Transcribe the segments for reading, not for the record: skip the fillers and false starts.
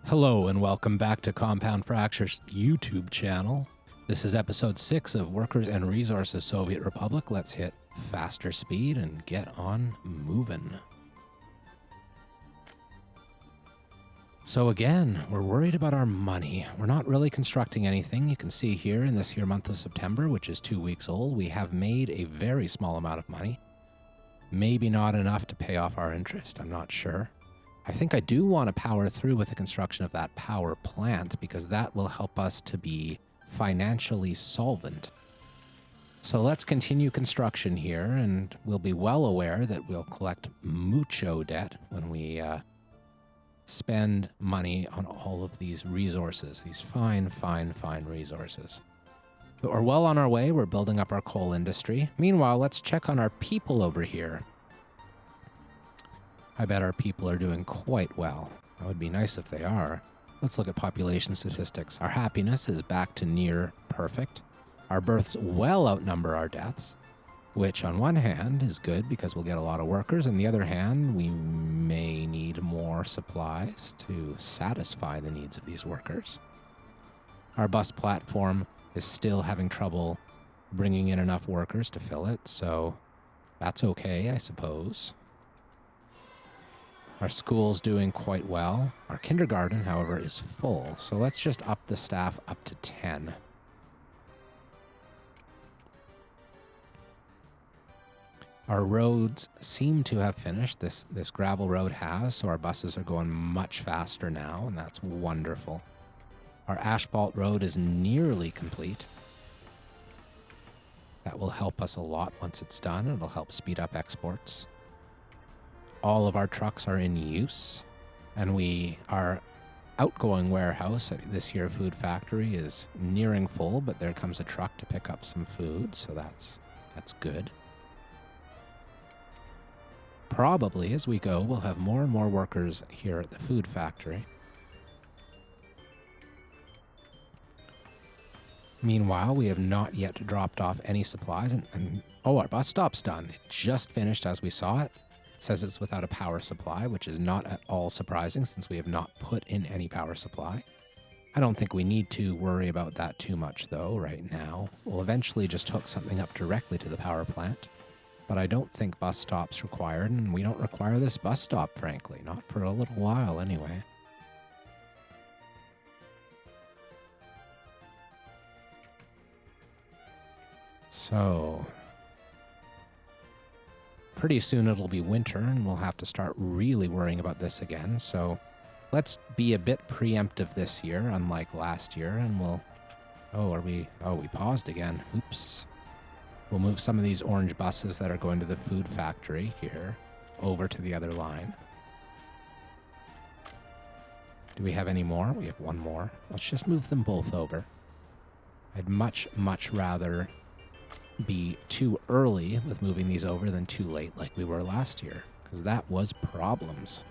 Hello and welcome back to Compound Fracture's YouTube channel. This is episode 6 of Workers and Resources Soviet Republic. Let's hit faster speed and get on moving. So again, we're worried about our money. We're not really constructing anything. You can see here in this here month of September, which is 2 weeks old, we have made a very small amount of money. Maybe not enough to pay off our interest, I'm not sure. I think I do want to power through with the construction of that power plant because that will help us to be financially solvent. So let's continue construction here, and we'll be well aware that we'll collect mucho debt when we spend money on all of these resources, these fine resources. But we're well on our way. We're building up our coal industry. Meanwhile, let's check on our people over here. I bet our people are doing quite well. That would be nice if they are. Let's look at population statistics. Our happiness is back to near perfect. Our births well outnumber our deaths, which on one hand is good because we'll get a lot of workers. On the other hand, we may need more supplies to satisfy the needs of these workers. Our bus platform is still having trouble bringing in enough workers to fill it, so that's okay, I suppose. Our school's doing quite well. Our kindergarten, however, is full. So let's just up the staff up to 10. Our roads seem to have finished. This gravel road has, so our buses are going much faster now, and that's wonderful. Our asphalt road is nearly complete. That will help us a lot once it's done. It'll help speed up exports. All of our trucks are in use, and our outgoing warehouse at this here food factory is nearing full, but there comes a truck to pick up some food, so that's good. Probably as we go, we'll have more and more workers here at the food factory. Meanwhile, we have not yet dropped off any supplies, and our bus stop's done. It just finished as we saw it. It says it's without a power supply, which is not at all surprising since we have not put in any power supply. I don't think we need to worry about that too much, though, right now. We'll eventually just hook something up directly to the power plant. But I don't think bus stop's required, and we don't require this bus stop, frankly. Not for a little while, anyway. So pretty soon it'll be winter, and we'll have to start really worrying about this again. So let's be a bit preemptive this year, unlike last year, and we paused again. Oops. We'll move some of these orange buses that are going to the food factory here over to the other line. Do we have any more? We have one more. Let's just move them both over. I'd much rather be too early with moving these over than too late like we were last year, because that was problems.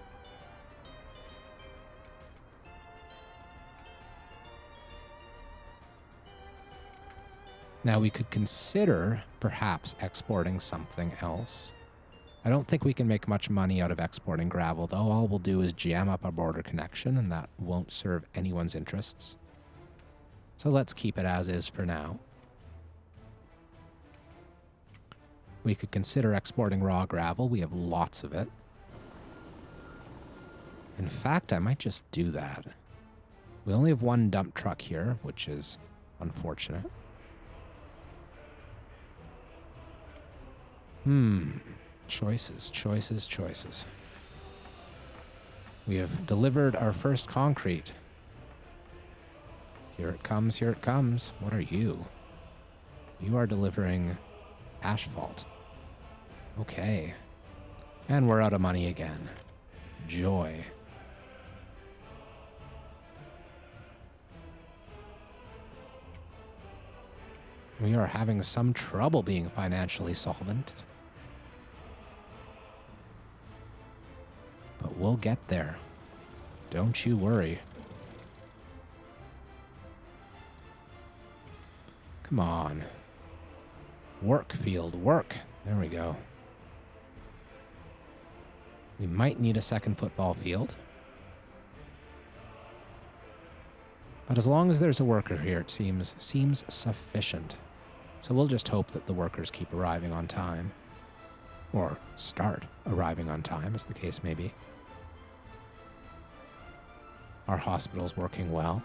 Now we could consider perhaps exporting something else. I don't think we can make much money out of exporting gravel, though. All we'll do is jam up our border connection, and that won't serve anyone's interests. So let's keep it as is for now. We could consider exporting raw gravel. We have lots of it. In fact, I might just do that. We only have one dump truck here, which is unfortunate. Choices. We have delivered our first concrete. Here it comes. What are you? You are delivering asphalt. Okay. And we're out of money again. Joy. We are having some trouble being financially solvent. But we'll get there. Don't you worry. Come on. Work, field, work. There we go. We might need a second football field. But as long as there's a worker here, it seems sufficient. So we'll just hope that the workers keep arriving on time. Or start arriving on time, as the case may be. Our hospital's working well.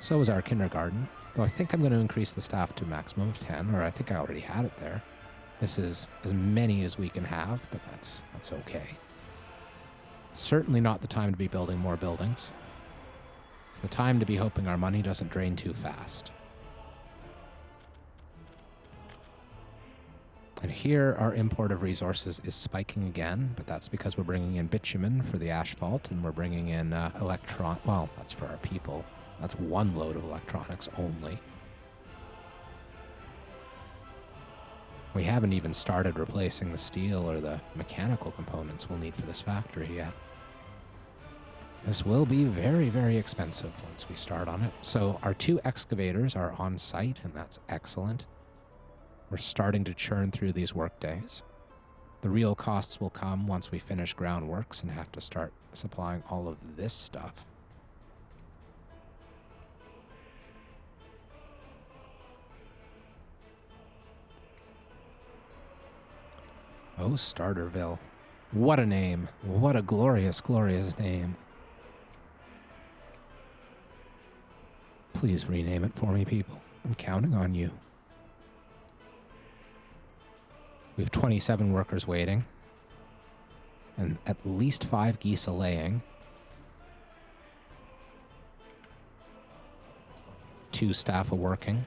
So is our kindergarten. Though I think I'm going to increase the staff to a maximum of 10, or I think I already had it there. This is as many as we can have, but that's okay. Certainly not the time to be building more buildings. It's the time to be hoping our money doesn't drain too fast. And here our import of resources is spiking again, but that's because we're bringing in bitumen for the asphalt, and we're bringing in well, that's for our people. That's one load of electronics only. We haven't even started replacing the steel or the mechanical components we'll need for this factory yet. This will be very, very expensive once we start on it. So our 2 excavators are on site, and that's excellent. We're starting to churn through these work days. The real costs will come once we finish groundworks and have to start supplying all of this stuff. Oh, Starterville. What a name. What a glorious, glorious name. Please rename it for me, people. I'm counting on you. We have 27 workers waiting, and at least 5 geese a laying. 2 staff a working.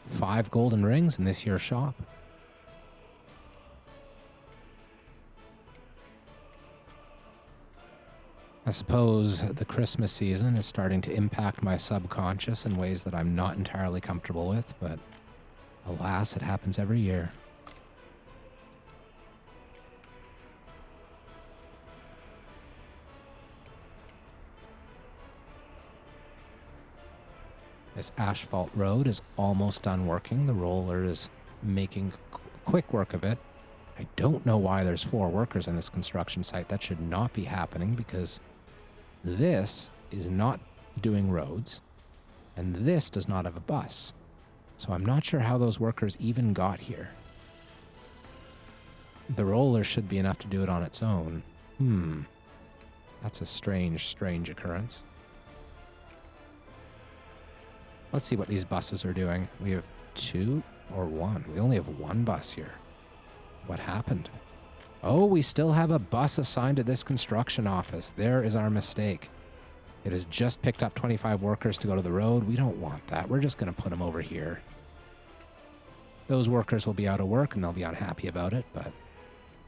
5 golden rings in this year's shop. I suppose the Christmas season is starting to impact my subconscious in ways that I'm not entirely comfortable with, but alas, it happens every year. This asphalt road is almost done working. The roller is making quick work of it. I don't know why there's 4 workers on this construction site. That should not be happening because this is not doing roads and this does not have a bus. So I'm not sure how those workers even got here. The roller should be enough to do it on its own. That's a strange, strange occurrence. Let's see what these buses are doing. We have 2 or 1. We only have 1 bus here. What happened? Oh, we still have a bus assigned to this construction office. There is our mistake. It has just picked up 25 workers to go to the road. We don't want that. We're just going to put them over here. Those workers will be out of work and they'll be unhappy about it, but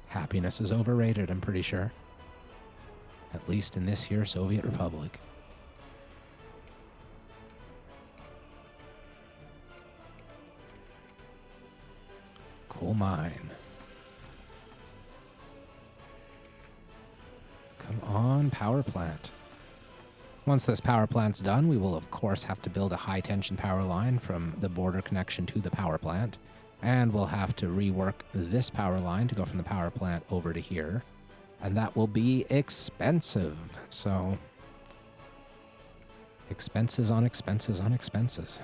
happiness is overrated, I'm pretty sure. At least in this here Soviet Republic. Coal mine. Come on, power plant. Once this power plant's done, we will of course have to build a high tension power line from the border connection to the power plant. And we'll have to rework this power line to go from the power plant over to here. And that will be expensive. So, expenses on expenses on expenses.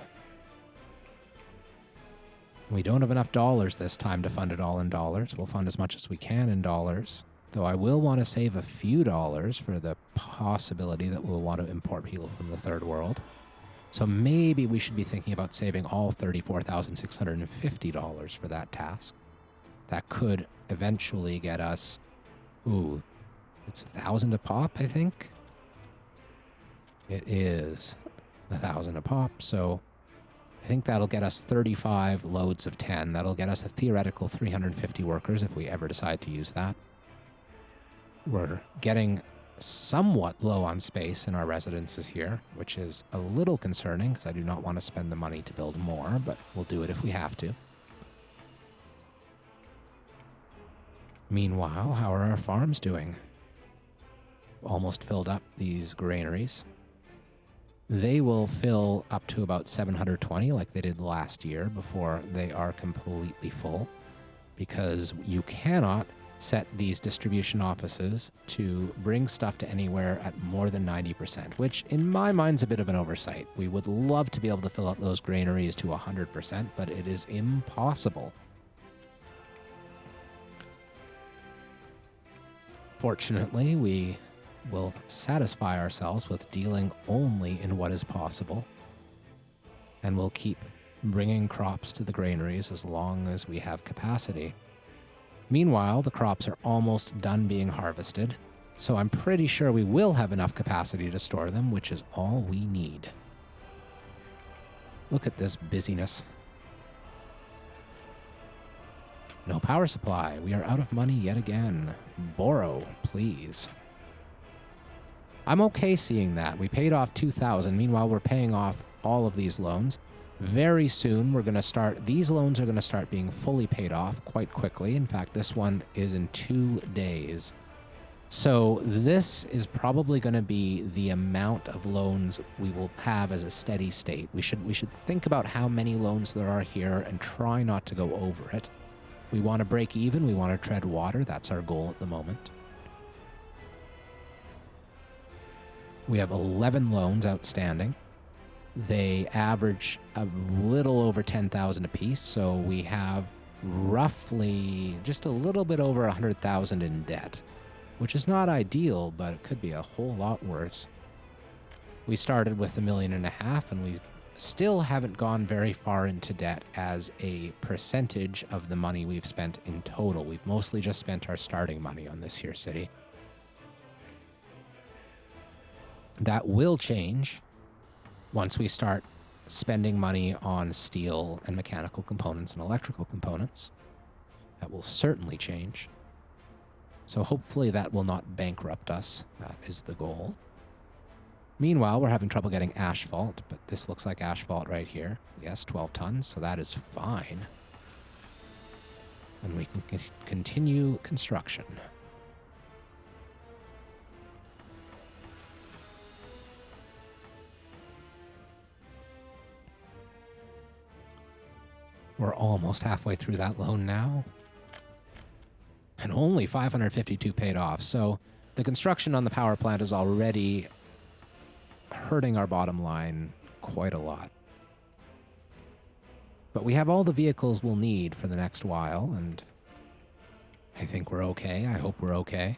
We don't have enough dollars this time to fund it all in dollars. We'll fund as much as we can in dollars. Though I will want to save a few dollars for the possibility that we'll want to import people from the third world. So maybe we should be thinking about saving all $34,650 for that task. That could eventually get us, it's 1,000 a pop, I think. It is 1,000 a pop, so I think that'll get us 35 loads of 10. That'll get us a theoretical 350 workers if we ever decide to use that. We're getting somewhat low on space in our residences here, which is a little concerning because I do not want to spend the money to build more, but we'll do it if we have to. Meanwhile, how are our farms doing? Almost filled up these granaries. They will fill up to about 720 like they did last year before they are completely full, because you cannot set these distribution offices to bring stuff to anywhere at more than 90%, which in my mind's a bit of an oversight. We would love to be able to fill up those granaries to 100%, but it is impossible. Fortunately, we will satisfy ourselves with dealing only in what is possible, and we'll keep bringing crops to the granaries as long as we have capacity. Meanwhile, the crops are almost done being harvested, so I'm pretty sure we will have enough capacity to store them, which is all we need. Look at this busyness. No power supply. We are out of money yet again. Borrow, please. I'm okay seeing that. We paid off $2,000. Meanwhile, we're paying off all of these loans. Very soon, these loans are going to start being fully paid off quite quickly. In fact, this one is in 2 days. So this is probably going to be the amount of loans we will have as a steady state. We should think about how many loans there are here and try not to go over it. We want to break even. We want to tread water. That's our goal at the moment. We have 11 loans outstanding. They average a little over 10,000 apiece, so we have roughly just a little bit over 100,000 in debt, which is not ideal, but it could be a whole lot worse. We started with $1.5 million, and we still haven't gone very far into debt as a percentage of the money we've spent in total. We've mostly just spent our starting money on this here city. That will change once we start spending money on steel and mechanical components and electrical components. That will certainly change. So hopefully that will not bankrupt us. That is the goal. Meanwhile, we're having trouble getting asphalt, but this looks like asphalt right here. Yes, 12 tons, so that is fine. And we can continue construction. We're almost halfway through that loan now. And only 552 paid off. So the construction on the power plant is already hurting our bottom line quite a lot. But we have all the vehicles we'll need for the next while, and I think we're okay. I hope we're okay.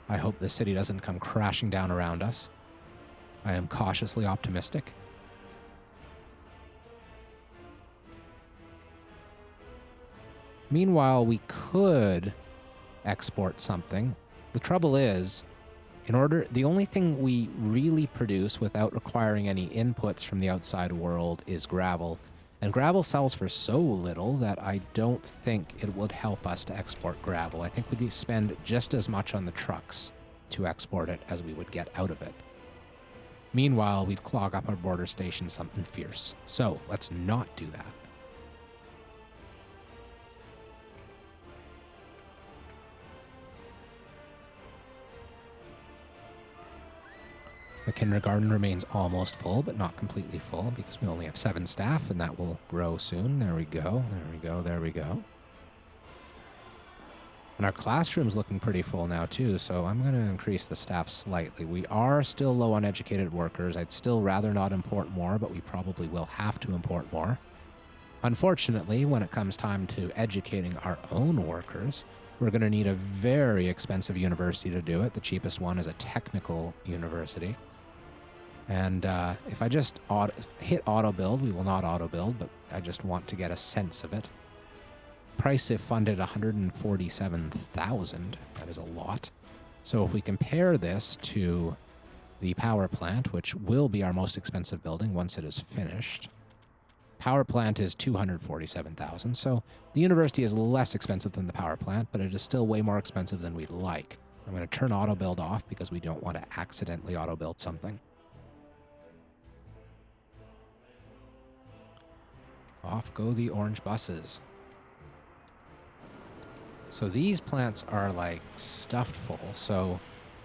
I hope the city doesn't come crashing down around us. I am cautiously optimistic. Meanwhile, we could export something. The trouble is, the only thing we really produce without requiring any inputs from the outside world is gravel. And gravel sells for so little that I don't think it would help us to export gravel. I think we'd spend just as much on the trucks to export it as we would get out of it. Meanwhile, we'd clog up our border station something fierce. So let's not do that. The kindergarten remains almost full, but not completely full because we only have 7 staff, and that will grow soon. There we go, there we go, there we go. And our classroom's looking pretty full now too, so I'm going to increase the staff slightly. We are still low on educated workers. I'd still rather not import more, but we probably will have to import more. Unfortunately, when it comes time to educating our own workers, we're going to need a very expensive university to do it. The cheapest one is a technical university. And if I just hit auto build, we will not auto build, but I just want to get a sense of it. Price if funded $147,000. That is a lot. So if we compare this to the power plant, which will be our most expensive building once it is finished, power plant is $247,000. So the university is less expensive than the power plant, but it is still way more expensive than we'd like. I'm going to turn auto build off because we don't want to accidentally auto build something. Off go the orange buses. So these plants are like stuffed full. So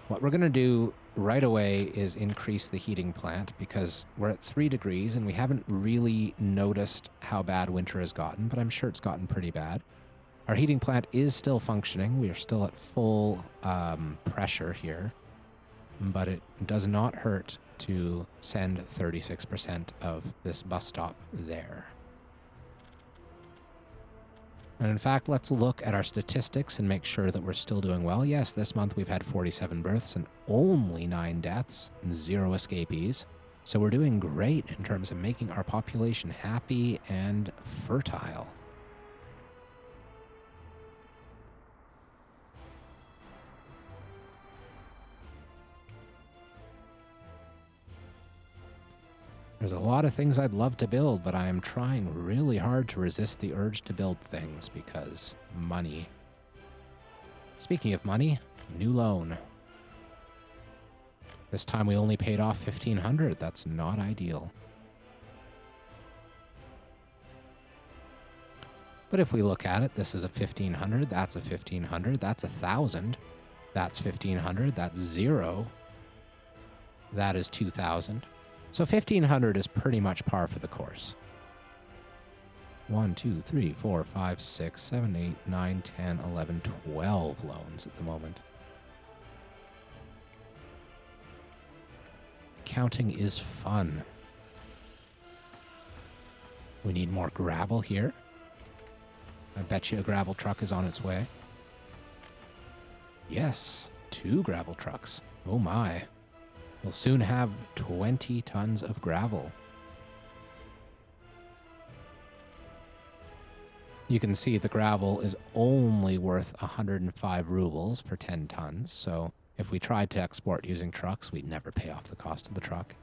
what we're going to do right away is increase the heating plant because we're at 3 degrees and we haven't really noticed how bad winter has gotten, but I'm sure it's gotten pretty bad. Our heating plant is still functioning. We are still at full pressure here, but it does not hurt to send 36% of this bus stop there. And in fact, let's look at our statistics and make sure that we're still doing well. Yes, this month we've had 47 births and only 9 deaths and 0 escapees. So we're doing great in terms of making our population happy and fertile. There's a lot of things I'd love to build, but I am trying really hard to resist the urge to build things because money. Speaking of money, new loan. This time we only paid off $1,500. That's not ideal. But if we look at it, this is a $1,500, that's a $1,500, that's $1,000, that's $1,500, that's 0. That is $2,000. So 1,500 is pretty much par for the course. 1, 2, 3, 4, 5, 6, 7, 8, 9, 10, 11, 12 loans at the moment. Counting is fun. We need more gravel here. I bet you a gravel truck is on its way. Yes, 2 gravel trucks. Oh my. We'll soon have 20 tons of gravel. You can see the gravel is only worth 105 rubles for 10 tons. So if we tried to export using trucks, we'd never pay off the cost of the truck.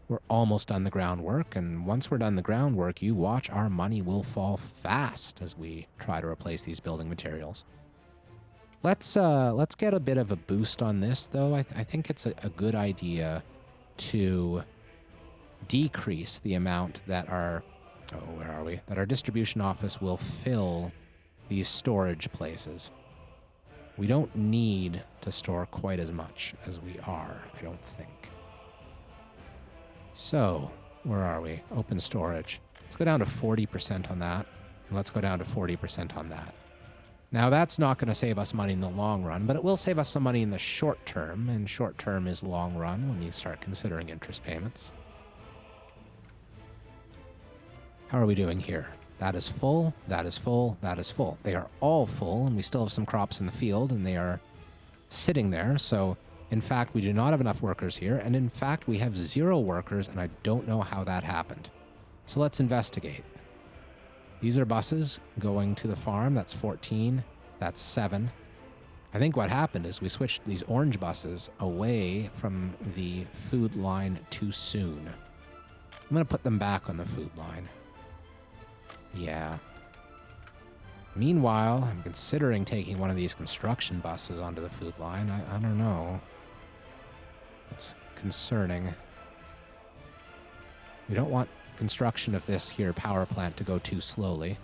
We're almost done the groundwork, and once we're done the groundwork, you watch, our money will fall fast as we try to replace these building materials. Let's get a bit of a boost on this, though. I think it's a good idea to decrease the amount that our that our distribution office will fill these storage places. We don't need to store quite as much as we are, I don't think. So, where are we? Open storage. Let's go down to 40% on that, and let's go down to 40% on that. Now, that's not going to save us money in the long run, but it will save us some money in the short term, and short term is long run when you start considering interest payments. How are we doing here? That is full, that is full, that is full. They are all full, and we still have some crops in the field, and they are sitting there, so in fact, we do not have enough workers here, and in fact, we have 0 workers, and I don't know how that happened. So let's investigate. These are buses going to the farm. That's 14. That's 7. I think what happened is we switched these orange buses away from the food line too soon. I'm going to put them back on the food line. Yeah. Meanwhile, I'm considering taking one of these construction buses onto the food line. I don't know. It's concerning. We don't want construction of this here power plant to go too slowly.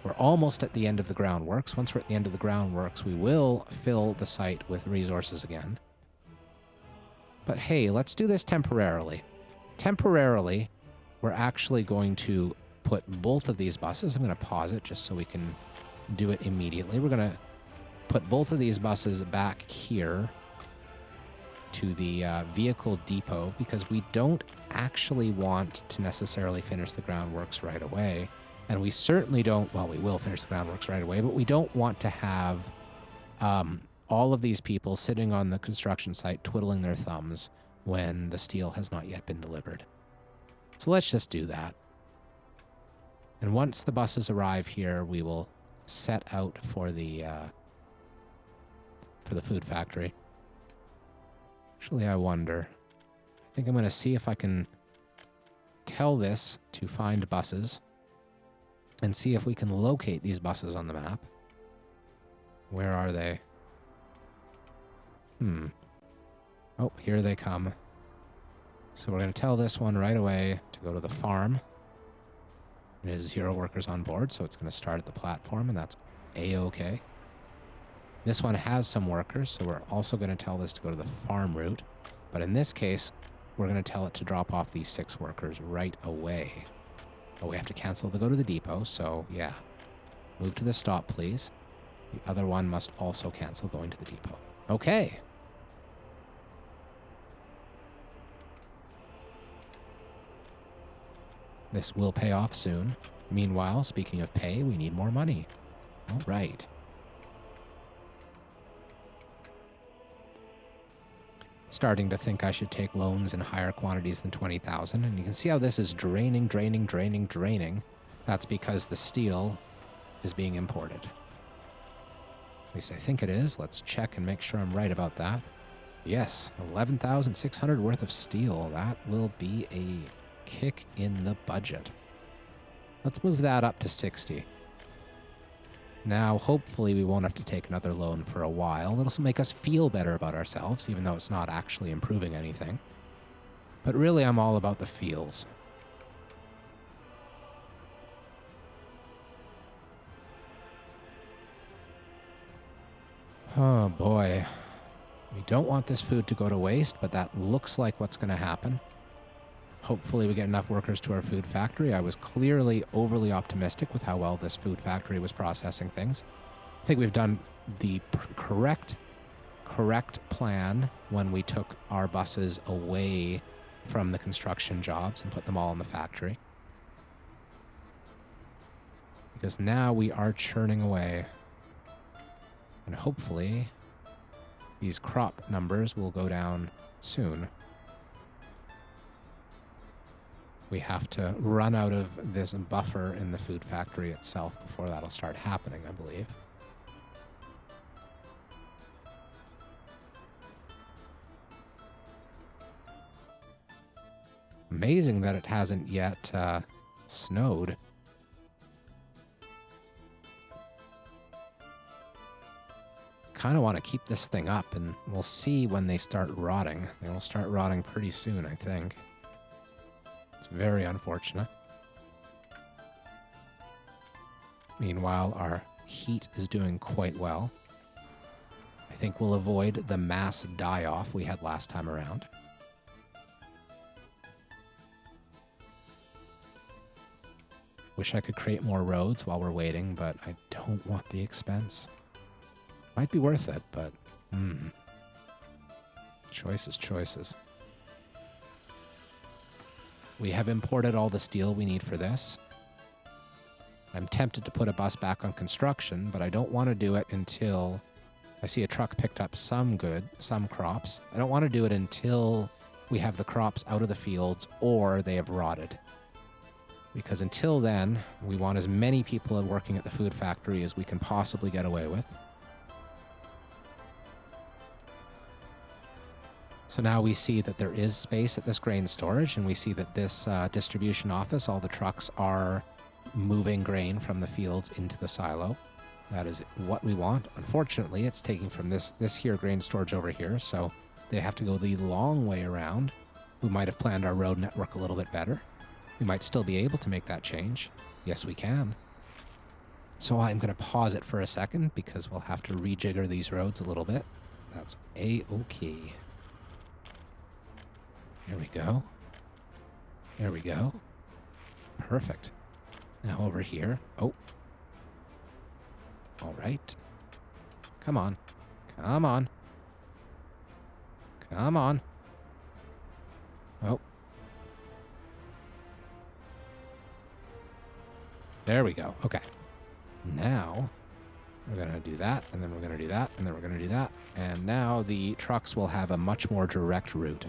We're almost at the end of the groundworks. Once we're at the end of the groundworks, we will fill the site with resources again. But hey, let's do this temporarily. Temporarily, we're actually going to put both of these buses. I'm going to pause it just so we can do it immediately. We're going to put both of these buses back here to the vehicle depot because we don't actually want to necessarily finish the groundworks right away. And we certainly don't, well, we will finish the groundworks right away, but we don't want to have all of these people sitting on the construction site twiddling their thumbs when the steel has not yet been delivered. So let's just do that. And once the buses arrive here, we will set out for the food factory. Actually, I wonder. I think I'm going to see if I can tell this to find buses and see if we can locate these buses on the map. Where are they? Oh, here they come. So we're going to tell this one right away to go to the farm. It is 0 workers on board, so it's going to start at the platform, and that's A-okay. This one has some workers, so we're also going to tell this to go to the farm route. But in this case, we're going to tell it to drop off these 6 workers right away. Oh, we have to cancel to go to the depot, so yeah. Move to the stop, please. The other one must also cancel going to the depot. Okay. This will pay off soon. Meanwhile, speaking of pay, we need more money. All right. Starting to think I should take loans in higher quantities than 20,000. And you can see how this is draining. That's because the steel is being imported. At least I think it is. Let's check and make sure I'm right about that. Yes, 11,600 worth of steel. That will be a kick in the budget. Let's move that up to 60. Now, hopefully we won't have to take another loan for a while. It'll make us feel better about ourselves, even though it's not actually improving anything. But really, I'm all about the feels. Oh boy. We don't want this food to go to waste, but that looks like what's going to happen. Hopefully we get enough workers to our food factory. I was clearly overly optimistic with how well this food factory was processing things. I think we've done the correct plan when we took our buses away from the construction jobs and put them all in the factory. Because now we are churning away. And hopefully these crop numbers will go down soon. We have to run out of this buffer in the food factory itself before that'll start happening, I believe. Amazing that it hasn't yet snowed. Kind of want to keep this thing up, and we'll see when they start rotting. They will start rotting pretty soon, I think. It's very unfortunate. Meanwhile, our heat is doing quite well. I think we'll avoid the mass die-off we had last time around. Wish I could create more roads while we're waiting, but I don't want the expense. Might be worth it, but choices. We have imported all the steel we need for this. I'm tempted to put a bus back on construction, but I don't want to do it until I see a truck picked up some crops. I don't want to do it until we have the crops out of the fields or they have rotted. Because until then, we want as many people working at the food factory as we can possibly get away with. So now we see that there is space at this grain storage, and we see that this distribution office, all the trucks are moving grain from the fields into the silo. That is what we want. Unfortunately, it's taking from this here grain storage over here, so they have to go the long way around. We might have planned our road network a little bit better. We might still be able to make that change. Yes, we can. So I'm going to pause it for a second because we'll have to rejigger these roads a little bit. That's A-okay. There we go. There we go. Perfect. Now over here. Oh. All right. Come on. Come on. Come on. Oh. There we go. Okay. Now we're going to do that, and then we're going to do that, and then we're going to do that. And now the trucks will have a much more direct route.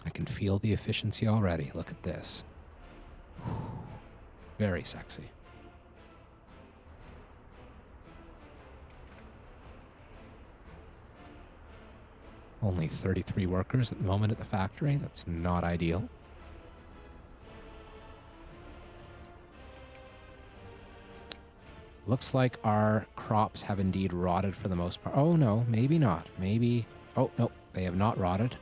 I can feel the efficiency already. Look at this. Very sexy. Only 33 workers at the moment at the factory. That's not ideal. Looks like our crops have indeed rotted for the most part. Oh, no, maybe not. Maybe. Oh, no, they have not rotted.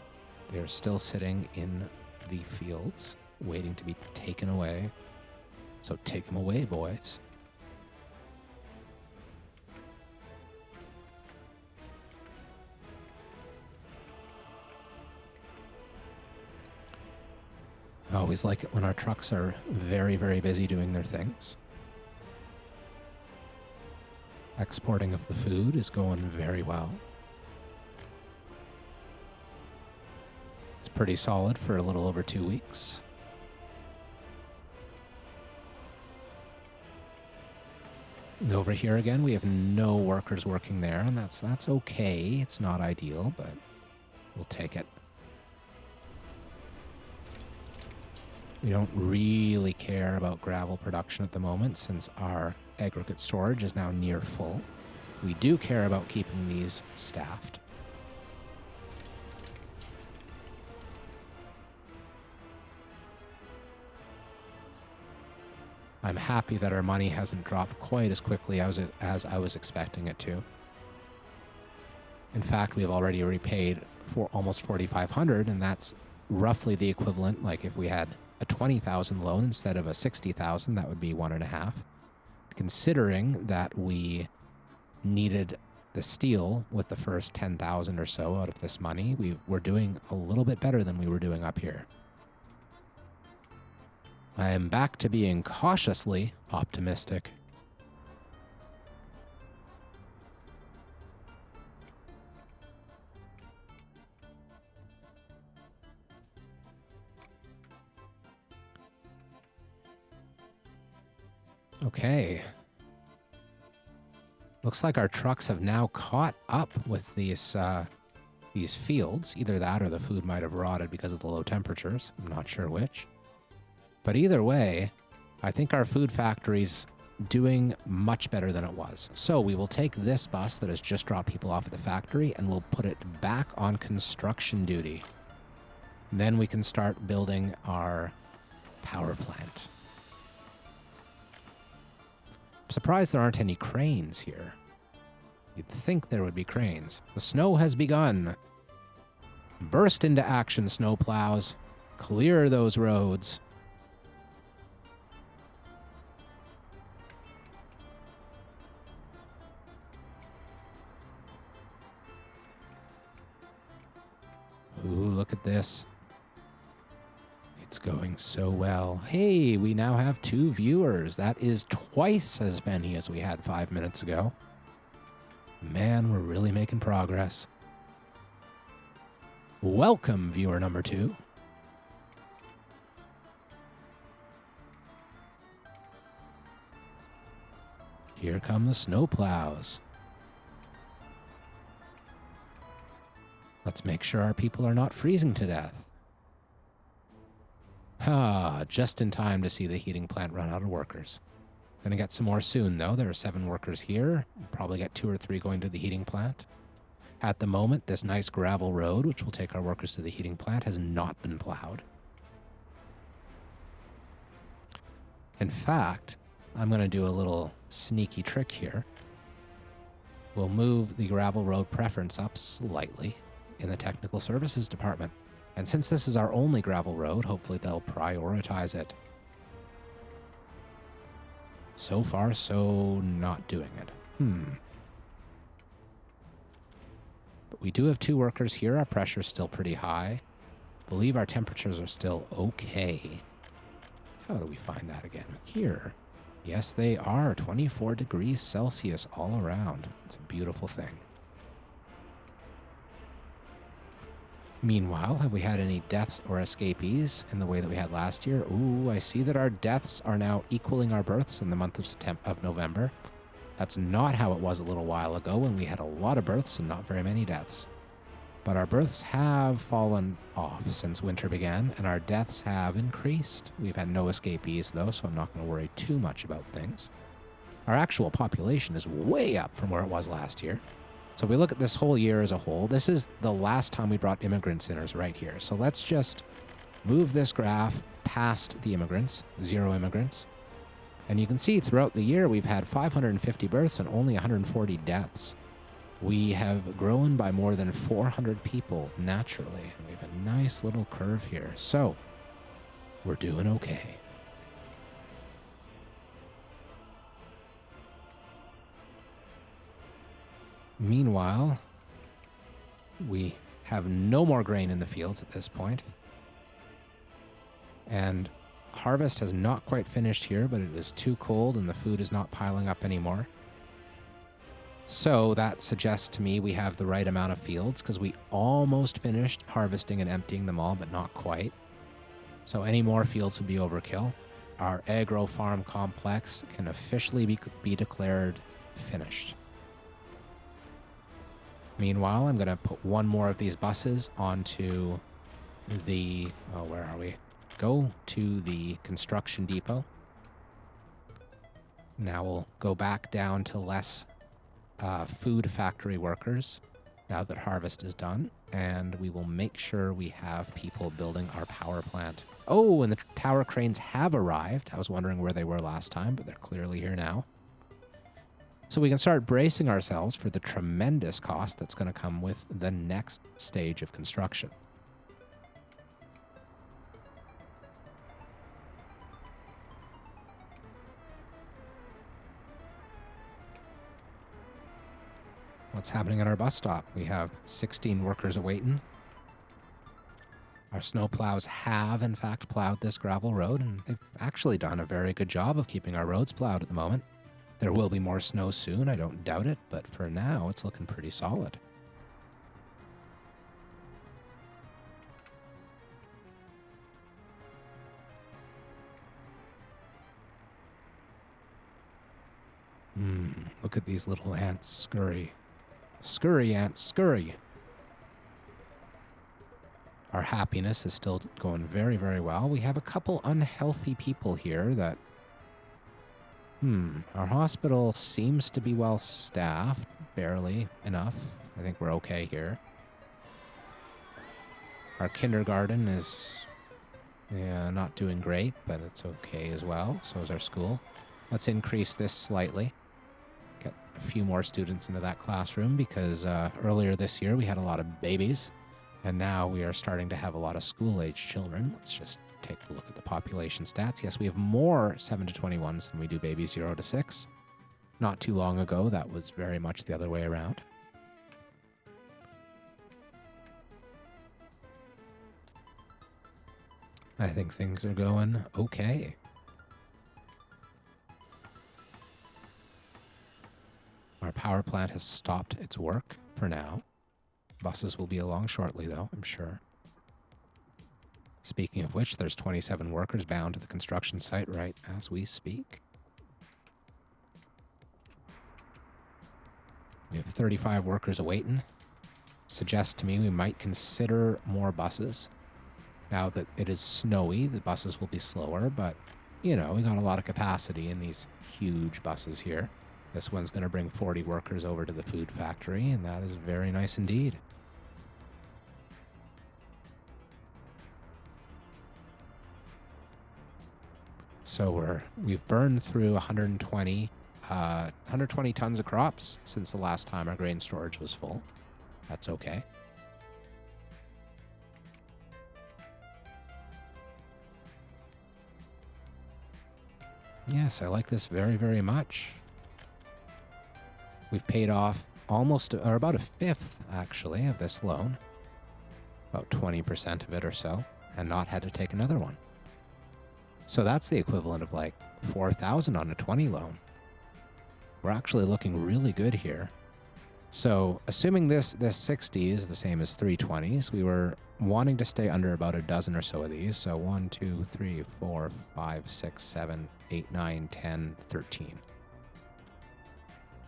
They're still sitting in the fields, waiting to be taken away. So take them away, boys. I always like it when our trucks are very, very busy doing their things. Exporting of the food is going very well. It's pretty solid for a little over 2 weeks. And over here again, we have no workers working there, and that's okay. It's not ideal, but we'll take it. We don't really care about gravel production at the moment since our aggregate storage is now near full. We do care about keeping these staffed. I'm happy that our money hasn't dropped quite as quickly as I was expecting it to. In fact, we've already repaid for almost 4,500, and that's roughly the equivalent. Like if we had a 20,000 loan instead of a 60,000, that would be 1.5. Considering that we needed the steel with the first 10,000 or so out of this money, we're doing a little bit better than we were doing up here. I am back to being cautiously optimistic. Okay. Looks like our trucks have now caught up with these fields. Either that or the food might have rotted because of the low temperatures. I'm not sure which. But either way, I think our food factory's doing much better than it was. So we will take this bus that has just dropped people off at the factory and we'll put it back on construction duty. Then we can start building our power plant. I'm surprised there aren't any cranes here. You'd think there would be cranes. The snow has begun. Burst into action, snow plows. Clear those roads. Ooh, look at this. It's going so well. Hey, we now have 2 viewers. That is twice as many as we had 5 minutes ago. Man, we're really making progress. Welcome, viewer number 2. Here come the snowplows. Let's make sure our people are not freezing to death. Just in time to see the heating plant run out of workers. Gonna get some more soon, though. There are 7 workers here. We'll probably get 2 or 3 going to the heating plant. At the moment, this nice gravel road, which will take our workers to the heating plant, has not been plowed. In fact, I'm going to do a little sneaky trick here. We'll move the gravel road preference up slightly in the technical services department. And since this is our only gravel road, hopefully they'll prioritize it. So far, so not doing it. But we do have 2 workers here. Our pressure's still pretty high. I believe our temperatures are still okay. How do we find that again? Here. Yes, they are. 24 degrees Celsius all around. It's a beautiful thing. Meanwhile, have we had any deaths or escapees in the way that we had last year? Ooh, I see that our deaths are now equaling our births in the month of November. That's not how it was a little while ago when we had a lot of births and not very many deaths. But our births have fallen off since winter began, and our deaths have increased. We've had no escapees, though, so I'm not going to worry too much about things. Our actual population is way up from where it was last year. So if we look at this whole year as a whole, this is the last time we brought immigrants in is right here. So let's just move this graph past the immigrants, 0 immigrants. And you can see throughout the year, we've had 550 births and only 140 deaths. We have grown by more than 400 people naturally. And we have a nice little curve here. So we're doing okay. Meanwhile, we have no more grain in the fields at this point. And harvest has not quite finished here, but it is too cold and the food is not piling up anymore. So that suggests to me we have the right amount of fields because we almost finished harvesting and emptying them all, but not quite. So any more fields would be overkill. Our agro farm complex can officially be declared finished. Meanwhile, I'm going to put one more of these buses onto the... Oh, where are we? Go to the construction depot. Now we'll go back down to less food factory workers now that harvest is done, and we will make sure we have people building our power plant. Oh, and the tower cranes have arrived. I was wondering where they were last time, but they're clearly here now. So we can start bracing ourselves for the tremendous cost that's going to come with the next stage of construction. What's happening at our bus stop? We have 16 workers awaiting. Our snowplows have, in fact, plowed this gravel road, and they've actually done a very good job of keeping our roads plowed at the moment. There will be more snow soon, I don't doubt it, but for now, it's looking pretty solid. Look at these little ants scurry. Scurry, ants, scurry. Our happiness is still going very, very well. We have a couple unhealthy people here that... Our hospital seems to be well staffed. Barely enough. I think we're okay here. Our kindergarten is... yeah, not doing great, but it's okay as well. So is our school. Let's increase this slightly. Get a few more students into that classroom because earlier this year we had a lot of babies. And now we are starting to have a lot of school-age children. Let's just take a look at the population stats. Yes, we have more 7 to 21s than we do babies 0 to 6. Not too long ago, that was very much the other way around. I think things are going okay. Our power plant has stopped its work for now. Buses will be along shortly, though, I'm sure. Speaking of which, there's 27 workers bound to the construction site right as we speak. We have 35 workers awaiting. Suggests to me we might consider more buses. Now that it is snowy, the buses will be slower, but, you know, we got a lot of capacity in these huge buses here. This one's going to bring 40 workers over to the food factory, and that is very nice indeed. So we've burned through 120 tons of crops since the last time our grain storage was full. That's okay. Yes, I like this very, very much. We've paid off almost, or about a fifth, actually, of this loan. About 20% of it or so, and not had to take another one. So that's the equivalent of like 4,000 on a 20 loan. We're actually looking really good here. So assuming this 60 is the same as 320s, we were wanting to stay under about a dozen or so of these. So 1, 2, 3, 4, 5, 6, 7, 8, 9, 10, 13.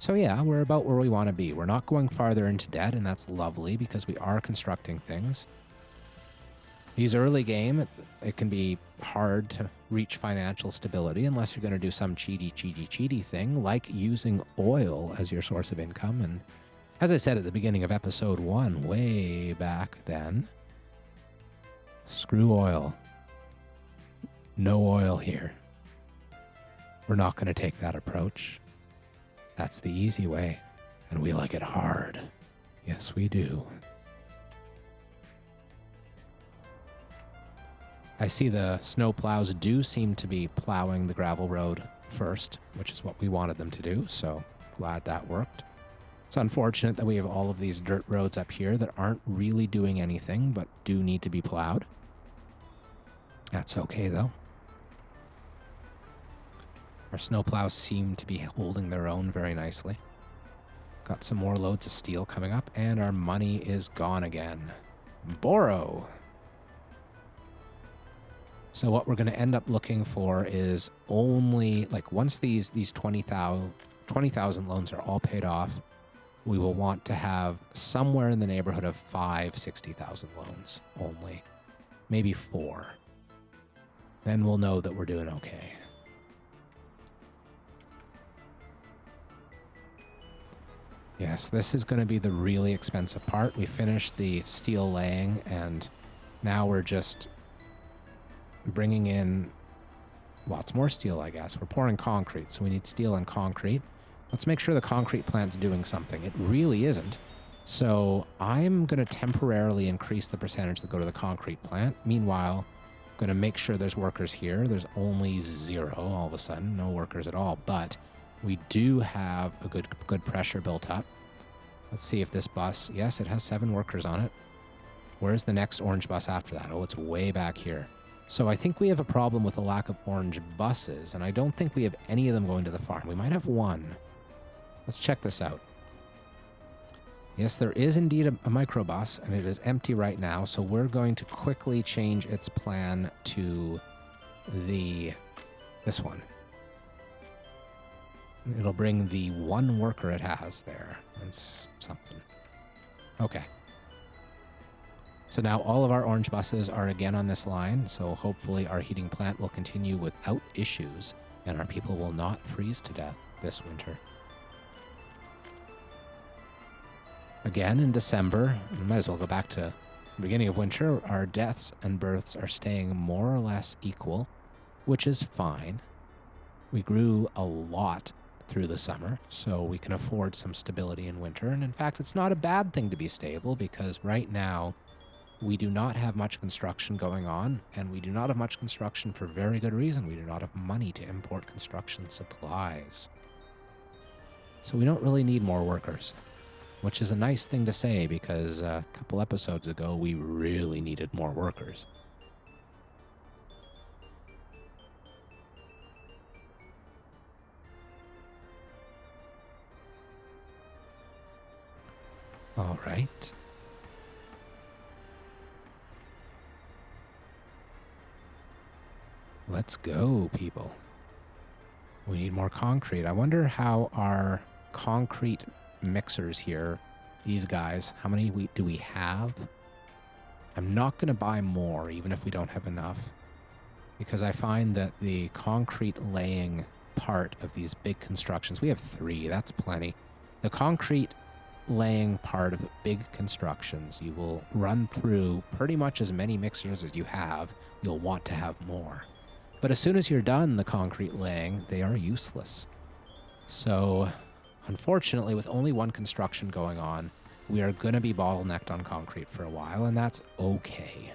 So yeah, we're about where we want to be. We're not going farther into debt, and that's lovely because we are constructing things. These early game, it can be hard to reach financial stability unless you're going to do some cheaty thing like using oil as your source of income. And as I said at the beginning of episode 1, way back then, screw oil. No oil here. We're not going to take that approach. That's the easy way, and we like it hard. Yes, we do. I see the snow plows do seem to be plowing the gravel road first, which is what we wanted them to do, so glad that worked. It's unfortunate that we have all of these dirt roads up here that aren't really doing anything, but do need to be plowed. That's okay, though. Our snowplows seem to be holding their own very nicely. Got some more loads of steel coming up, and our money is gone again. Borrow. So what we're going to end up looking for is only, like, once these 20,000 loans are all paid off, we will want to have somewhere in the neighborhood of 60,000 loans only. Maybe 4. Then we'll know that we're doing okay. Yes, this is going to be the really expensive part. We finished the steel laying, and now we're just bringing in lots more steel, I guess. We're pouring concrete, so we need steel and concrete. Let's make sure the concrete plant's doing something. It really isn't. So I'm going to temporarily increase the percentage that go to the concrete plant. Meanwhile, I'm going to make sure there's workers here. There's only 0 all of a sudden, no workers at all, but we do have a good pressure built up. Let's see if this bus, yes, it has 7 workers on it. Where's the next orange bus after that? Oh, it's way back here. So I think we have a problem with a lack of orange buses, and I don't think we have any of them going to the farm. We might have 1. Let's check this out. Yes, there is indeed a microbus, and it is empty right now, so we're going to quickly change its plan to this one. It'll bring the 1 worker it has there. That's something. Okay. So now all of our orange buses are again on this line, so hopefully our heating plant will continue without issues, and our people will not freeze to death this winter. Again, in December, we might as well go back to the beginning of winter, our deaths and births are staying more or less equal, which is fine. We grew a lot through the summer, so we can afford some stability in winter. And in fact, it's not a bad thing to be stable, because right now we do not have much construction going on, and we do not have much construction for very good reason. We do not have money to import construction supplies. So we don't really need more workers, which is a nice thing to say, because a couple episodes ago we really needed more workers. All right. Let's go, people. We need more concrete. I wonder how our concrete mixers here, these guys, how many do we have? I'm not going to buy more, even if we don't have enough, because I find that the concrete laying part of these big constructions, we have 3, that's plenty. The concrete laying part of the big constructions, you will run through pretty much as many mixers as you have. You'll want to have more. But as soon as you're done the concrete laying, they are useless. So, unfortunately, with only 1 construction going on, we are going to be bottlenecked on concrete for a while, and that's okay.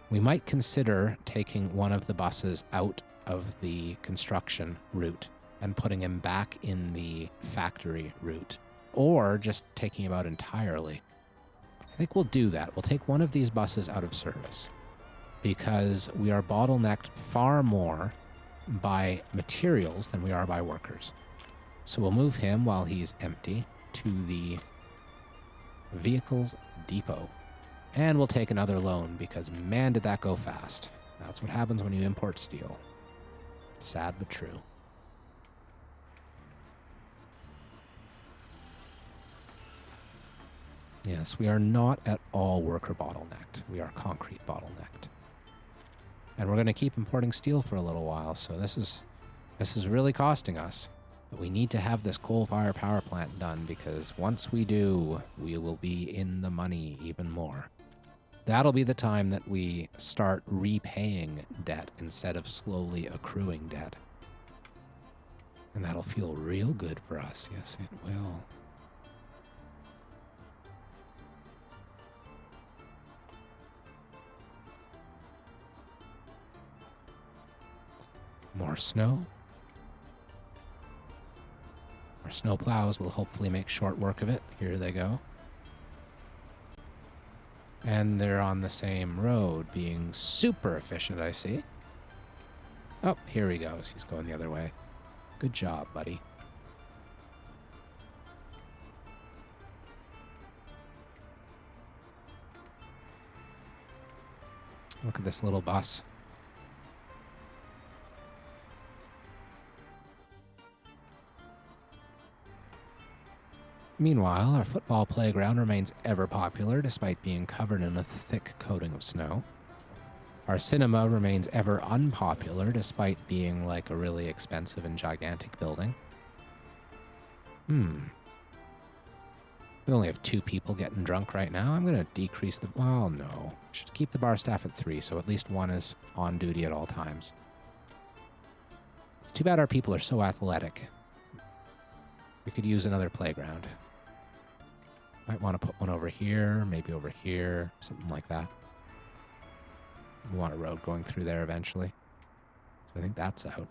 We might consider taking one of the buses out of the construction route and putting him back in the factory route, or just taking him out entirely. I think we'll do that. We'll take one of these buses out of service, because we are bottlenecked far more by materials than we are by workers. So we'll move him while he's empty to the vehicles depot. And we'll take another loan, because man did that go fast. That's what happens when you import steel. Sad but true. Yes, we are not at all worker bottlenecked. We are concrete bottlenecked. And we're going to keep importing steel for a little while, so this is really costing us. But we need to have this coal-fired power plant done, because once we do, we will be in the money even more. That'll be the time that we start repaying debt instead of slowly accruing debt. And that'll feel real good for us. Yes, it will. More snow. Our snow plows will hopefully make short work of it. Here they go. And they're on the same road, being super efficient, I see. Oh, here he goes. He's going the other way. Good job, buddy. Look at this little bus. Meanwhile, our football playground remains ever popular despite being covered in a thick coating of snow. Our cinema remains ever unpopular despite being like a really expensive and gigantic building. We only have 2 people getting drunk right now. I'm going to decrease the... Well, no. Should keep the bar staff at 3, so at least one is on duty at all times. It's too bad our people are so athletic. We could use another playground. Might want to put one over here, maybe over here, something like that. We want a road going through there eventually. So I think that's out.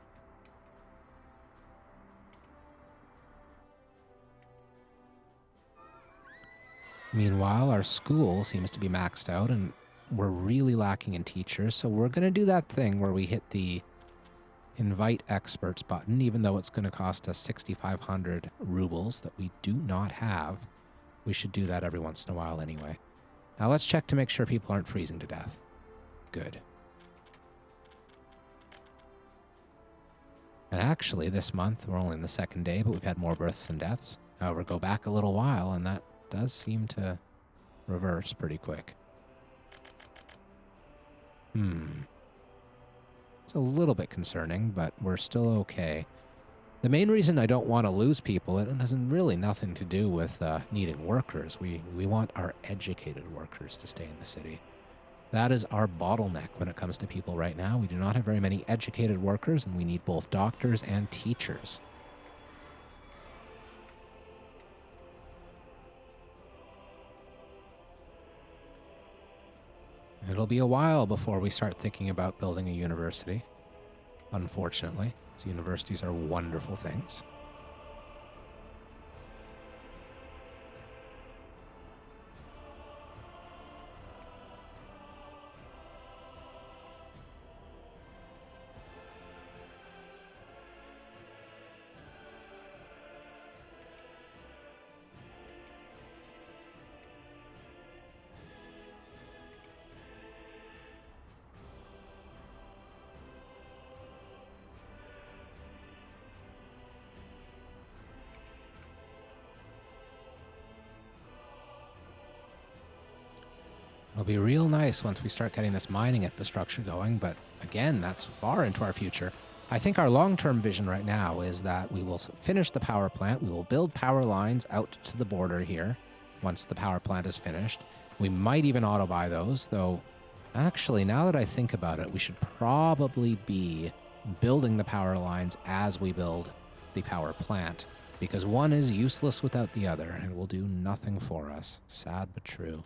Meanwhile, our school seems to be maxed out and we're really lacking in teachers. So we're going to do that thing where we hit the invite experts button, even though it's going to cost us 6,500 rubles that we do not have. We should do that every once in a while anyway. Now let's check to make sure people aren't freezing to death. Good. And actually, this month, we're only in the 2nd day, but we've had more births than deaths. However, go back a little while, and that does seem to reverse pretty quick. It's a little bit concerning, but we're still okay. The main reason I don't want to lose people, it has really nothing to do with needing workers. We want our educated workers to stay in the city. That is our bottleneck when it comes to people right now. We do not have very many educated workers, and we need both doctors and teachers. It'll be a while before we start thinking about building a university, unfortunately. So universities are wonderful things. It'll be real nice once we start getting this mining infrastructure going, but again, that's far into our future. I think our long-term vision right now is that we will finish the power plant. We will build power lines out to the border here once the power plant is finished. We might even auto-buy those, though actually, now that I think about it, we should probably be building the power lines as we build the power plant, because one is useless without the other and will do nothing for us. Sad but true.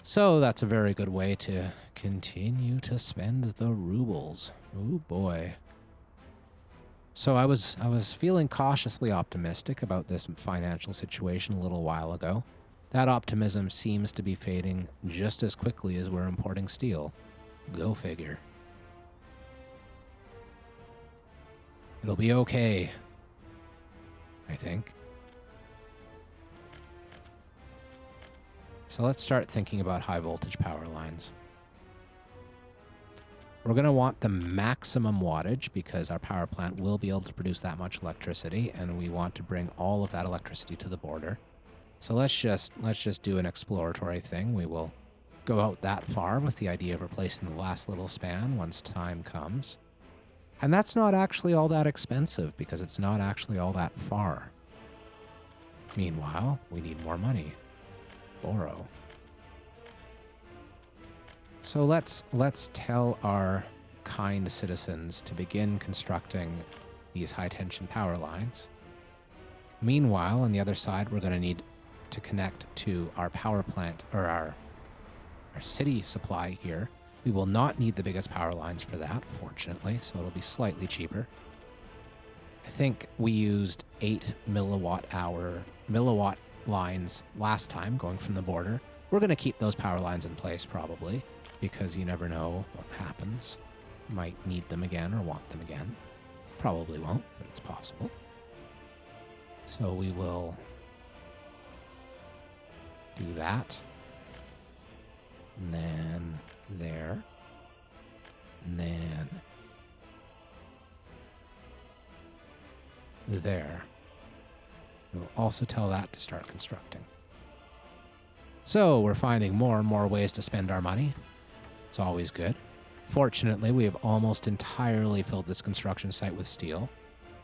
So that's a very good way to continue to spend the rubles. Oh boy. So I was feeling cautiously optimistic about this financial situation a little while ago. That optimism seems to be fading just as quickly as we're importing steel. Go figure. It'll be okay, I think. So let's start thinking about high voltage power lines. We're going to want the maximum wattage because our power plant will be able to produce that much electricity, and we want to bring all of that electricity to the border. So let's just do an exploratory thing. We will go out that far with the idea of replacing the last little span once time comes. And that's not actually all that expensive because it's not actually all that far. Meanwhile, we need more money. Borrow. So let's tell our kind citizens to begin constructing these high-tension power lines. Meanwhile, on the other side, we're going to need to connect to our power plant, or our city supply here. We will not need the biggest power lines for that, fortunately, so it'll be slightly cheaper. I think we used 8 milliwatt lines last time going from the border. We're going to keep those power lines in place probably, because you never know what happens. Might need them again or want them again. Probably won't, but it's possible. So we will do that. And then there. And then there. We'll also tell that to start constructing. So we're finding more and more ways to spend our money. It's always good. Fortunately, we have almost entirely filled this construction site with steel.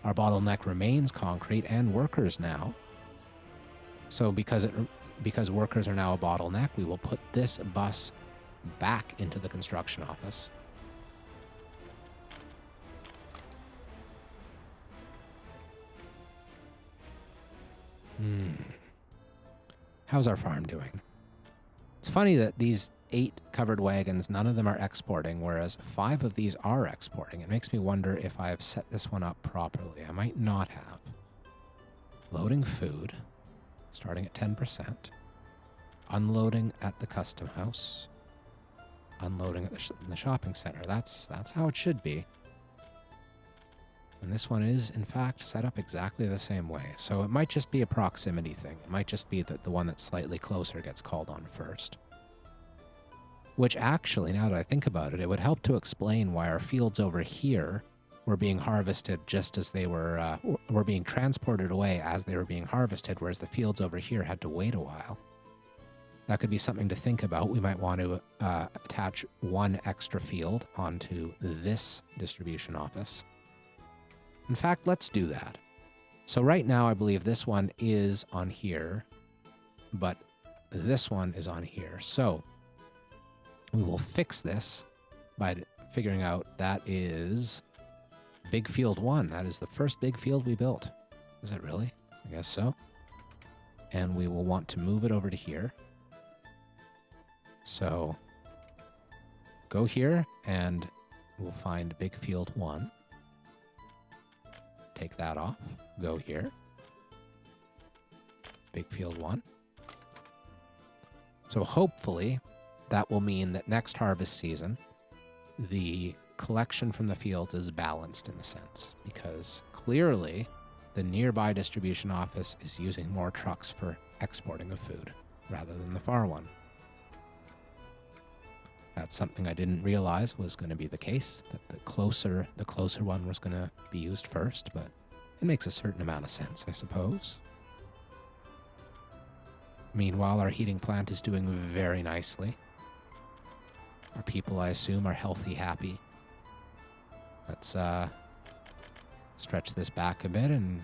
Our bottleneck remains concrete and workers now. So because workers are now a bottleneck, we will put this bus back into the construction office. How's our farm doing? It's funny that these 8 covered wagons, none of them are exporting, whereas 5 of these are exporting. It makes me wonder if I have set this one up properly. I might not have. Loading food, starting at 10%. Unloading at the custom house. Unloading at the shopping center. That's how it should be. And this one is, in fact, set up exactly the same way. So it might just be a proximity thing. It might just be that the one that's slightly closer gets called on first. Which actually, now that I think about it, it would help to explain why our fields over here were being harvested just as they were being transported away as they were being harvested, whereas the fields over here had to wait a while. That could be something to think about. We might want to attach 1 extra field onto this distribution office. In fact, let's do that. So right now, I believe this one is on here, but this one is on here. So we will fix this by figuring out that is Big Field 1. That is the first big field we built. Is it really? I guess so. And we will want to move it over to here. So go here and we'll find Big Field 1. Take that off. Go here. Big Field 1. So hopefully that will mean that next harvest season, the collection from the fields is balanced in a sense, because clearly the nearby distribution office is using more trucks for exporting of food rather than the far one. That's something I didn't realize was going to be the case, that the closer one was going to be used first, but it makes a certain amount of sense, I suppose. Meanwhile, our heating plant is doing very nicely. Our people, I assume, are healthy, happy. Let's stretch this back a bit, and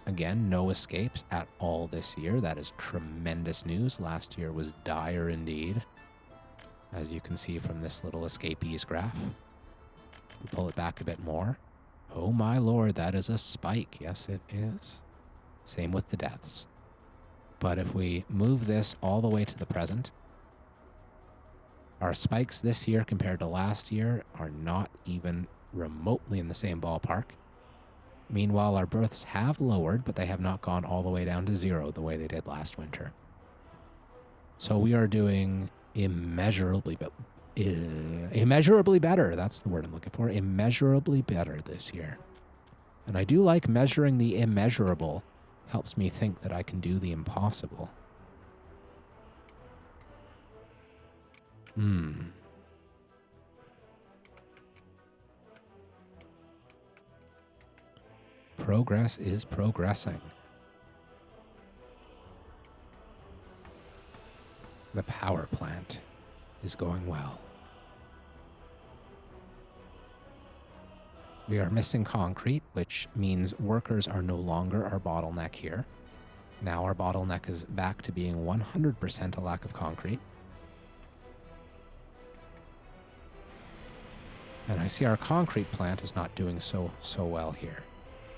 again, no escapes at all this year. That is tremendous news. Last year was dire indeed, as you can see from this little escapees graph. We pull it back a bit more. Oh my lord, that is a spike. Yes, it is. Same with the deaths. But if we move this all the way to the present, our spikes this year compared to last year are not even remotely in the same ballpark. Meanwhile, our births have lowered, but they have not gone all the way down to 0 the way they did last winter. So we are doing immeasurably better. That's the word I'm looking for. Immeasurably better this year. And I do like measuring the immeasurable. Helps me think that I can do the impossible. Progress is progressing. The power plant is going well. We are missing concrete, which means workers are no longer our bottleneck here. Now our bottleneck is back to being 100% a lack of concrete. And I see our concrete plant is not doing so well here.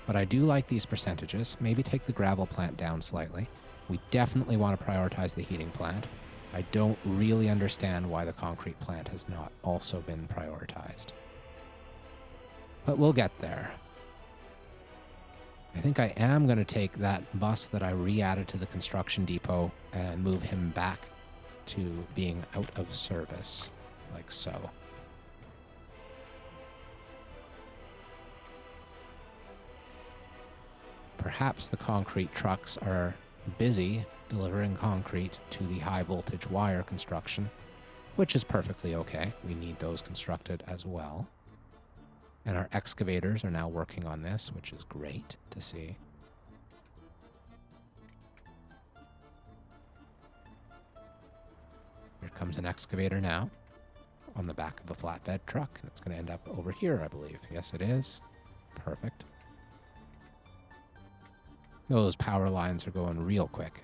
But I do like these percentages. Maybe take the gravel plant down slightly. We definitely want to prioritize the heating plant. I don't really understand why the concrete plant has not also been prioritized. But we'll get there. I think I am going to take that bus that I re-added to the construction depot and move him back to being out of service, like so. Perhaps the concrete trucks are busy delivering concrete to the high voltage wire construction, which is perfectly okay. We need those constructed as well. And our excavators are now working on this, which is great to see. Here comes an excavator now on the back of a flatbed truck. And it's going to end up over here, I believe. Yes, it is. Perfect. Those power lines are going real quick.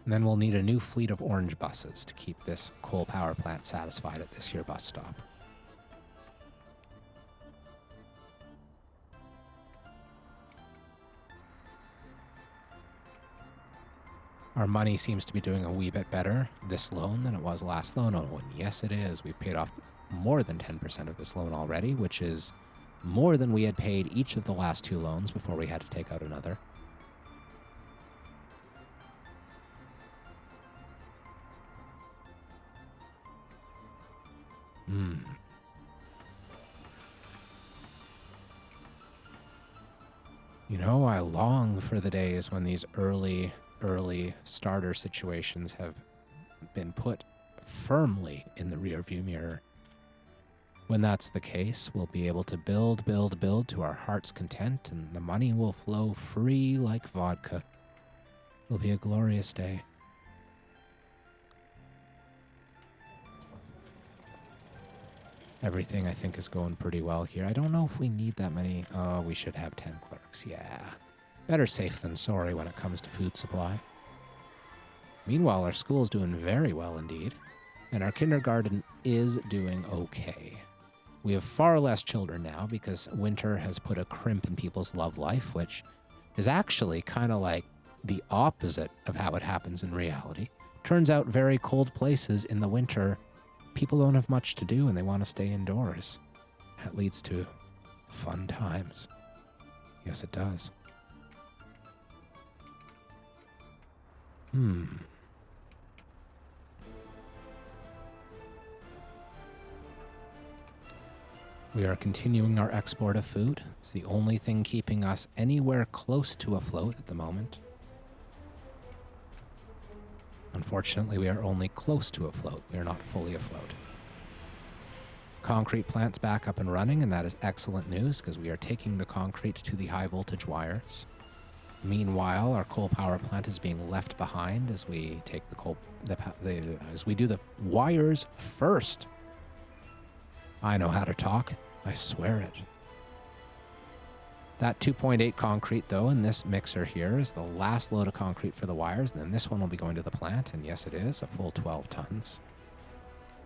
And then we'll need a new fleet of orange buses to keep this coal power plant satisfied at this here bus stop. Our money seems to be doing a wee bit better this loan than it was last loan. Oh, and yes, it is. We've paid off more than 10% of this loan already, which is more than we had paid each of the last two loans before we had to take out another. You know, I long for the days when these early starter situations have been put firmly in the rearview mirror. When that's the case, we'll be able to build to our heart's content, and the money will flow free like vodka. It'll be a glorious day. Everything, I think, is going pretty well here. I don't know if we need that many. Oh, we should have 10 clerks. Yeah. Better safe than sorry when it comes to food supply. Meanwhile, our school's doing very well indeed, and our kindergarten is doing okay. We have far less children now because winter has put a crimp in people's love life, which is actually kind of like the opposite of how it happens in reality. Turns out very cold places in the winter, people don't have much to do and they want to stay indoors. That leads to fun times. Yes, it does. We are continuing our export of food. It's the only thing keeping us anywhere close to afloat at the moment. Unfortunately, we are only close to afloat. We are not fully afloat. Concrete plant's back up and running, and that is excellent news because we are taking the concrete to the high voltage wires. Meanwhile, our coal power plant is being left behind as we take as we do the wires first. I know how to talk. I swear it. That 2.8 concrete, though, in this mixer here is the last load of concrete for the wires, and then this one will be going to the plant, and yes, it is, a full 12 tons.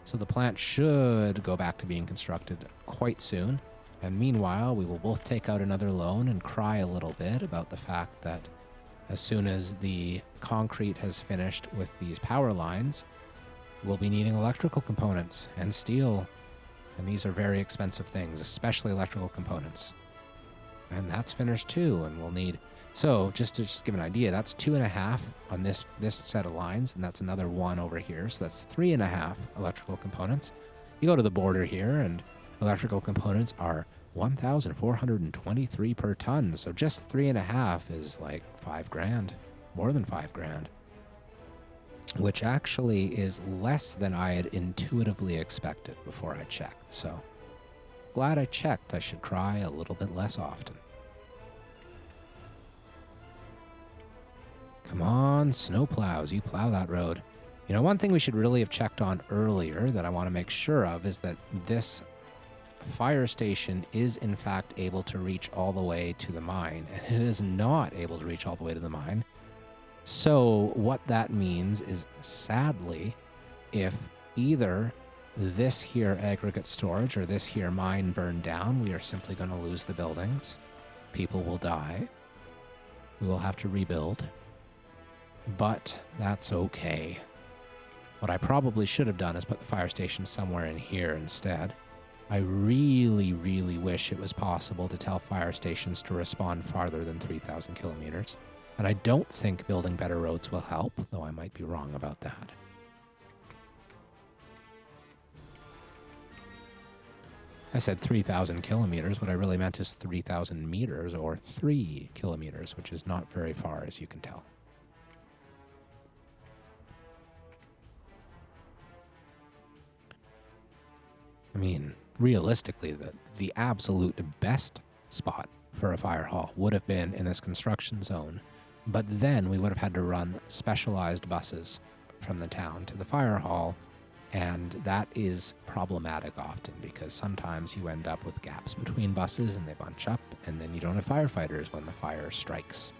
So the plant should go back to being constructed quite soon, and meanwhile, we will both take out another loan and cry a little bit about the fact that as soon as the concrete has finished with these power lines, we'll be needing electrical components and steel. And these are very expensive things, especially electrical components. And that's finished too, and we'll need... So, just to give an idea, that's 2.5 on this set of lines, and that's another 1 over here, so that's 3.5 electrical components. You go to the border here, and electrical components are 1,423 per ton, so just 3.5 is like $5,000, more than $5,000. Which actually is less than I had intuitively expected before I checked. So, glad I checked. I should cry a little bit less often. Come on, snowplows, you plow that road. You know, one thing we should really have checked on earlier that I want to make sure of is that this fire station is in fact able to reach all the way to the mine, and it is not able to reach all the way to the mine. So what that means is, sadly, if either this here aggregate storage or this here mine burned down, we are simply going to lose the buildings. People will die. We will have to rebuild. But that's okay. What I probably should have done is put the fire station somewhere in here instead. I really, really wish it was possible to tell fire stations to respond farther than 3,000 kilometers. And I don't think building better roads will help, though I might be wrong about that. I said 3,000 kilometers. What I really meant is 3,000 meters, or 3 kilometers, which is not very far, as you can tell. I mean, realistically, the absolute best spot for a fire hall would have been in this construction zone, but then we would have had to run specialized buses from the town to the fire hall, and that is problematic often because sometimes you end up with gaps between buses and they bunch up, and then you don't have firefighters when the fire strikes.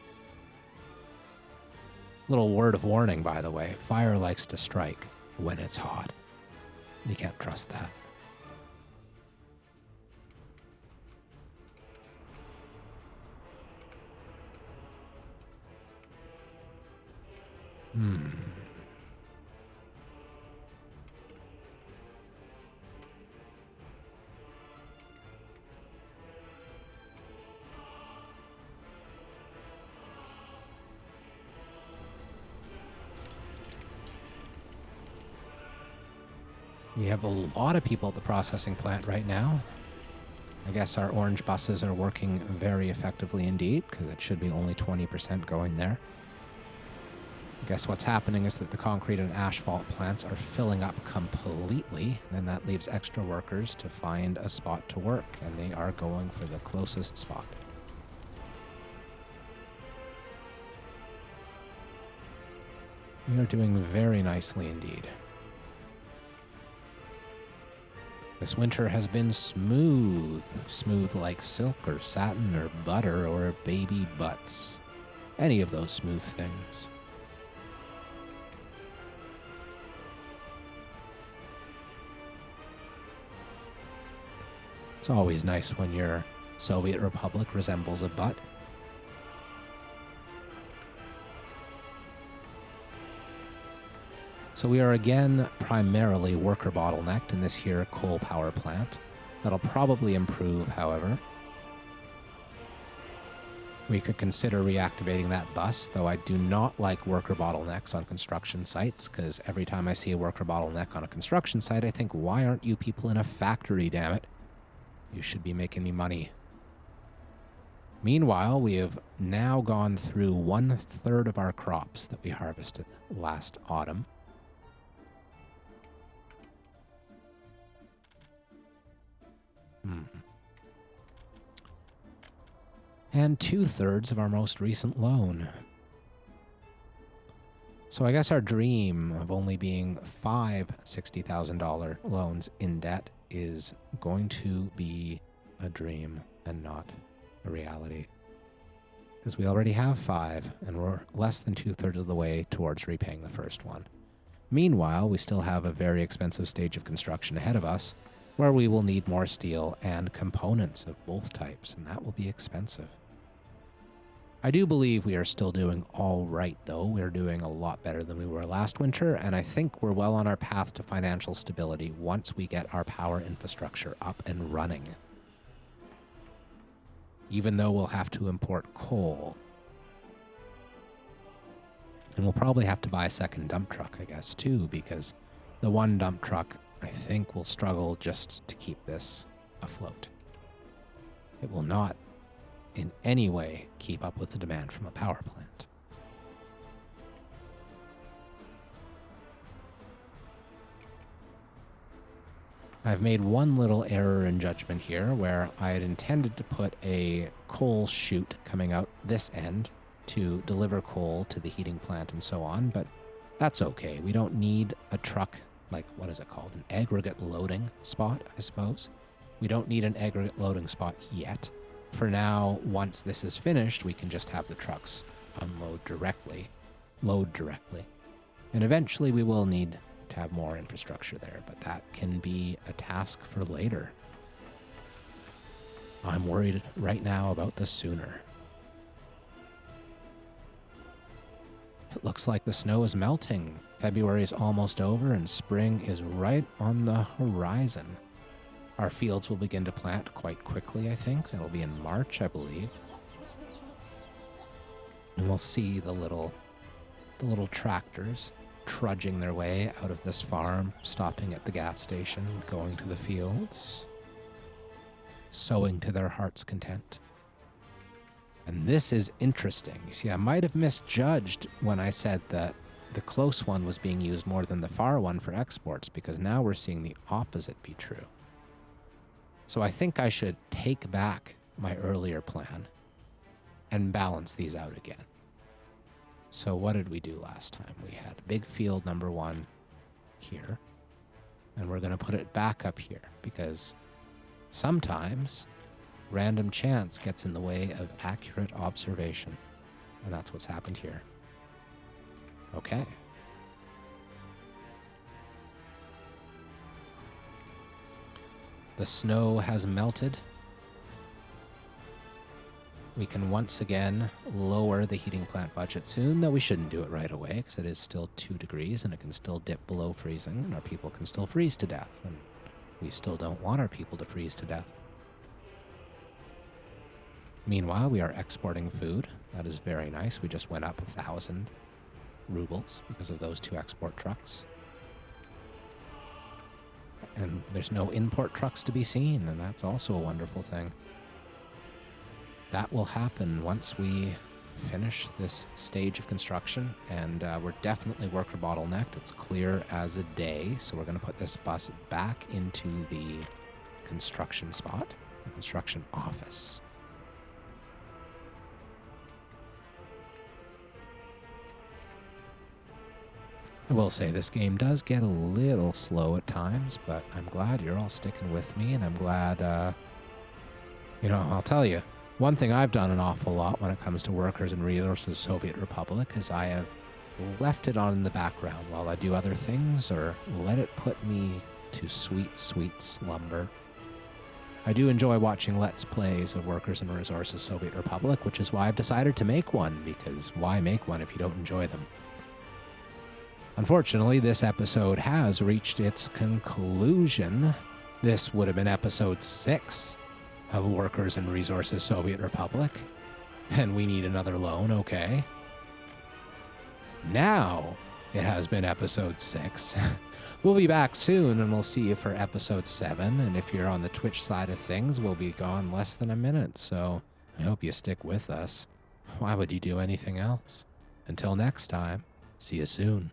Little word of warning, by the way, fire likes to strike when it's hot. You can't trust that. We have a lot of people at the processing plant right now. I guess our orange buses are working very effectively indeed, because it should be only 20% going there. I guess what's happening is that the concrete and asphalt plants are filling up completely, and that leaves extra workers to find a spot to work, and they are going for the closest spot. We are doing very nicely indeed. This winter has been smooth. Smooth like silk or satin or butter or baby butts. Any of those smooth things. It's always nice when your Soviet Republic resembles a butt. So we are again primarily worker bottlenecked in this here coal power plant. That'll probably improve, however. We could consider reactivating that bus, though I do not like worker bottlenecks on construction sites, because every time I see a worker bottleneck on a construction site, I think, why aren't you people in a factory, damn it? You should be making me money. Meanwhile, we have now gone through 1/3 of our crops that we harvested last autumn. And 2/3 of our most recent loan. So I guess our dream of only being 5 $60,000 loans in debt is going to be a dream and not a reality. Because we already have 5, and we're less than 2/3 of the way towards repaying the first one. Meanwhile, we still have a very expensive stage of construction ahead of us, where we will need more steel and components of both types, and that will be expensive. I do believe we are still doing all right, though. We're doing a lot better than we were last winter, and I think we're well on our path to financial stability once we get our power infrastructure up and running. Even though we'll have to import coal. And we'll probably have to buy a second dump truck, I guess, too, because the one dump truck, I think, will struggle just to keep this afloat. It will not in any way keep up with the demand from a power plant. I've made one little error in judgment here where I had intended to put a coal chute coming out this end to deliver coal to the heating plant and so on, but that's okay. We don't need a truck, like, what is it called? An aggregate loading spot, I suppose. We don't need an aggregate loading spot yet. For now, once this is finished, we can just have the trucks unload directly, load directly. And eventually we will need to have more infrastructure there, but that can be a task for later. I'm worried right now about the sooner. It looks like the snow is melting. February is almost over and spring is right on the horizon. Our fields will begin to plant quite quickly, I think. That'll be in March, I believe. And we'll see the little tractors trudging their way out of this farm, stopping at the gas station, going to the fields, sowing to their heart's content. And this is interesting. You see, I might have misjudged when I said that the close one was being used more than the far one for exports, because now we're seeing the opposite be true. So I think I should take back my earlier plan and balance these out again. So what did we do last time? We had big field number 1 here, and we're going to put it back up here, because sometimes random chance gets in the way of accurate observation, and that's what's happened here. Okay. The snow has melted. We can once again lower the heating plant budget soon, though we shouldn't do it right away because it is still 2 degrees and it can still dip below freezing and our people can still freeze to death, and we still don't want our people to freeze to death. Meanwhile, we are exporting food. That is very nice. We just went up 1,000 rubles because of those 2 export trucks. And there's no import trucks to be seen, and that's also a wonderful thing. That will happen once we finish this stage of construction, and we're definitely worker bottlenecked. It's clear as a day, so we're going to put this bus back into the construction spot, the construction office. I will say this game does get a little slow at times, but I'm glad you're all sticking with me, and I'm glad, I'll tell you, one thing I've done an awful lot when it comes to Workers and Resources Soviet Republic is I have left it on in the background while I do other things, or let it put me to sweet, sweet slumber. I do enjoy watching Let's Plays of Workers and Resources Soviet Republic, which is why I've decided to make one, because why make one if you don't enjoy them? Unfortunately, this episode has reached its conclusion. This would have been episode 6 of Workers and Resources Soviet Republic. And we need another loan, okay. Now it has been episode 6. We'll be back soon, and we'll see you for episode 7. And if you're on the Twitch side of things, we'll be gone less than a minute. So I hope you stick with us. Why would you do anything else? Until next time, see you soon.